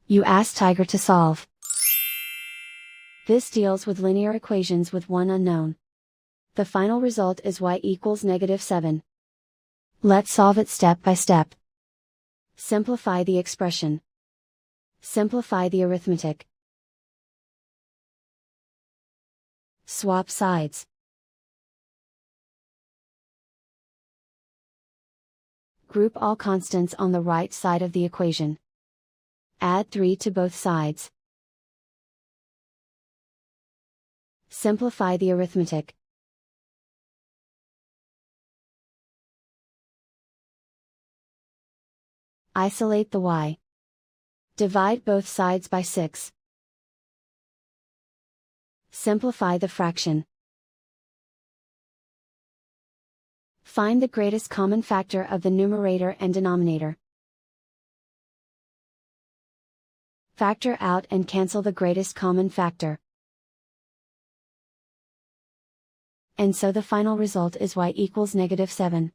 You ask Tiger to solve. This deals with linear equations with one unknown. The final result is y equals -7. Let's solve it step by step. Simplify the expression. Simplify the arithmetic. Swap sides. Group all constants on the right side of the equation. Add 3 to both sides. Simplify the arithmetic. Isolate the y. Divide both sides by 6. Simplify the fraction. Find the greatest common factor of the numerator and denominator. Factor out and cancel the greatest common factor. And so the final result is y equals -7.